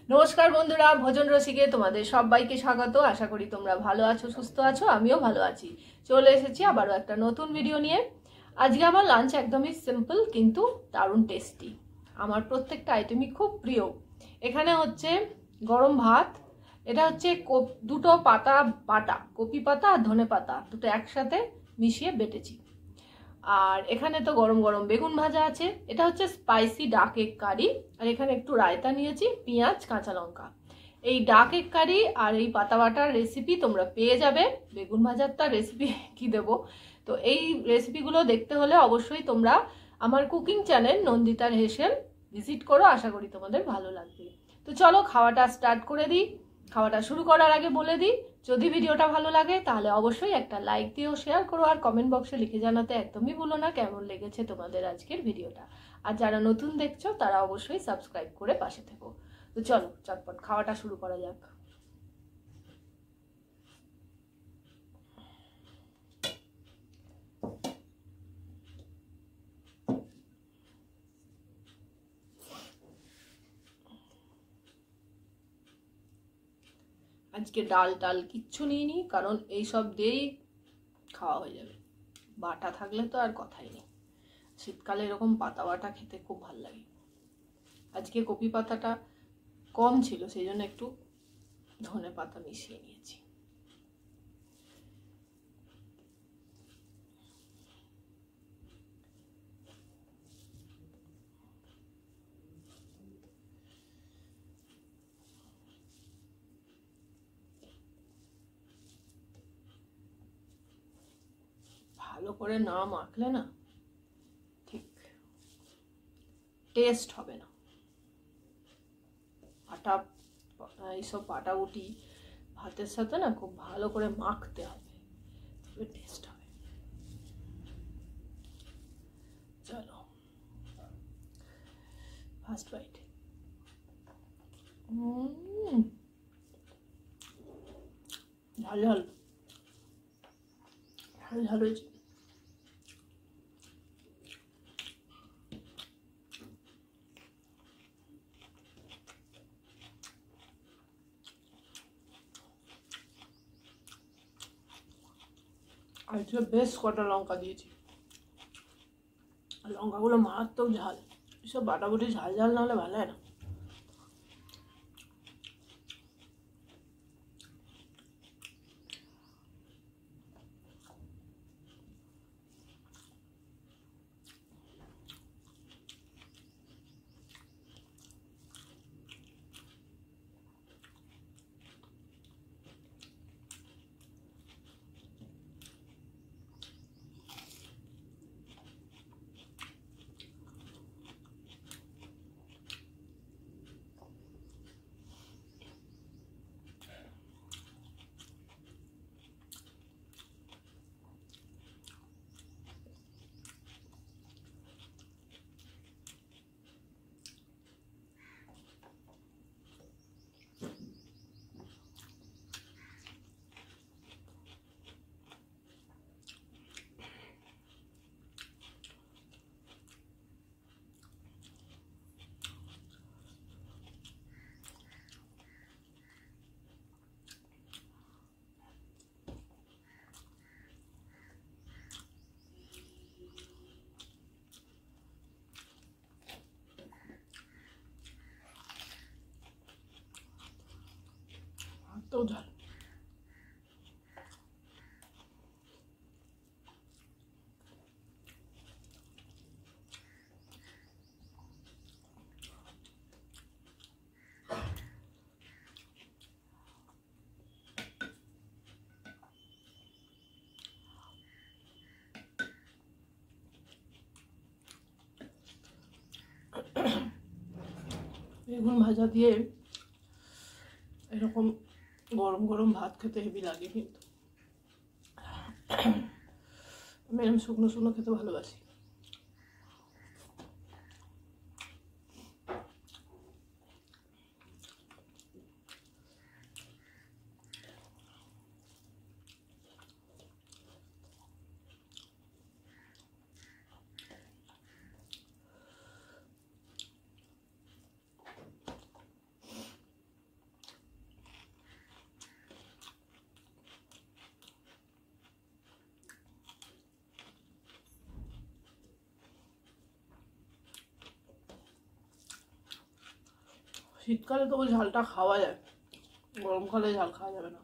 নমস্কার বন্ধুরা, ভোজন রসিকে তোমাদের সবাইকে স্বাগত। আশা করি তোমরা ভালো আছো, সুস্থ আছো। আমিও ভালো আছি। চলে এসেছি আবারও একটা নতুন ভিডিও নিয়ে। আজকে আমার লাঞ্চ একদমই সিম্পল কিন্তু দারুণ টেস্টি। আমার প্রত্যেকটা আইটেমই খুব প্রিয়। এখানে হচ্ছে গরম ভাত, এটা হচ্ছে দুটো পাতা বাটা, কপি পাতা আর ধনে পাতা দুটো একসাথে মিশিয়ে বেটেছি। আর এখানে তো গরম গরম বেগুন ভাজা আছে, এটা হচ্ছে স্পাইসি ডাক এগ কারি। আর এখানে একটু রায়তা নিয়েছি, পেঁয়াজ কাঁচা লঙ্কা। এই ডাক এগ কারি আর এই পাতা বাটার রেসিপি তোমরা পেয়ে যাবে। বেগুন ভাজার তার রেসিপি কি দেব, তো এই রেসিপিগুলো দেখতে হলে অবশ্যই তোমরা আমার কুকিং চ্যানেল নন্দিতার হেসেল ভিজিট করো। আশা করি তোমাদের ভালো লাগবে। তো চলো খাওয়াটা স্টার্ট করে দিই। খাওয়াটা শুরু করার আগে বলে দিই, যদি ভিডিওটা ভালো লাগে তাহলে অবশ্যই একটা লাইক দিও, শেয়ার করো, আর কমেন্ট বক্সে লিখে জানাতে একদমই ভুলো না কেমন লেগেছে তোমাদের আজকের ভিডিওটা। আর যারা নতুন দেখছো তারা অবশ্যই সাবস্ক্রাইব করে পাশে থেকো। তো চলো চটপট খাওয়াটা শুরু করা যাক। আজকে ডাল টাল কিচ্ছু নিইনি, কারণ এইসব দিয়েই খাওয়া হয়ে যাবে। বাটা থাকলে তো আর কথাই নেই। শীতকালে এরকম পাতা বাটা খেতে খুব ভালো লাগে। আজকে কপি পাতাটা কম ছিল, সেই জন্য একটু ধনে পাতা মিশিয়ে নিয়েছি। ভালো করে না মাখলে না ঠিক টেস্ট হবে না। আটা, এইসব বাটাবুটি ভাতের সাথে না খুব ভালো করে মাখতে হবে, তবে টেস্ট হবে। চলো ফার্স্ট বাইট। ঝাল ঝাল ঝাল ঝাল হয়েছে। আজকে বেশ কটা লঙ্কা দিয়েছি, লঙ্কাগুলো মারাত্মক ঝাল। এসব বাটাবুটি ঝাল ঝাল না হলে ভালো হয় না। তো ঝাল। বেগুন ভাজা দিয়ে এরকম গরম গরম ভাত খেতে হেভি লাগে, কিন্তু আমি এরকম শুকনো শুকনো খেতে ভালোবাসি। শীতকালে তো ওই ঝালটা খাওয়া যায়, গরমকালে ঝাল খাওয়া যাবে না।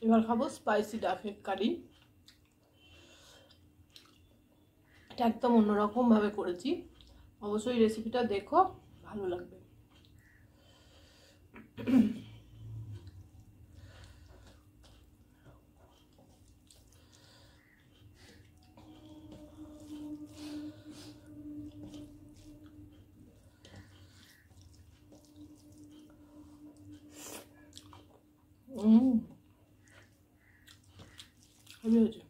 এবার খাবো স্পাইসি ডাক এগ কারি। এটা একদম অন্যরকম ভাবে করেছি, অবশ্যই রেসিপিটা দেখো, ভালো লাগবে। হেভি হয়েছে।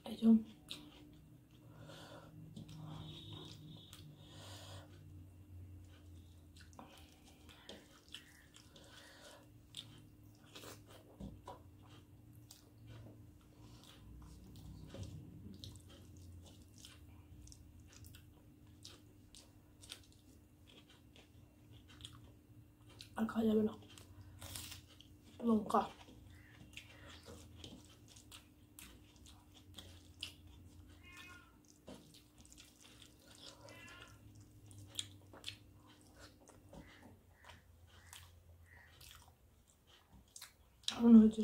এই আর খাওয়া যাবে না, লঙ্কা। কেমন হয়েছে?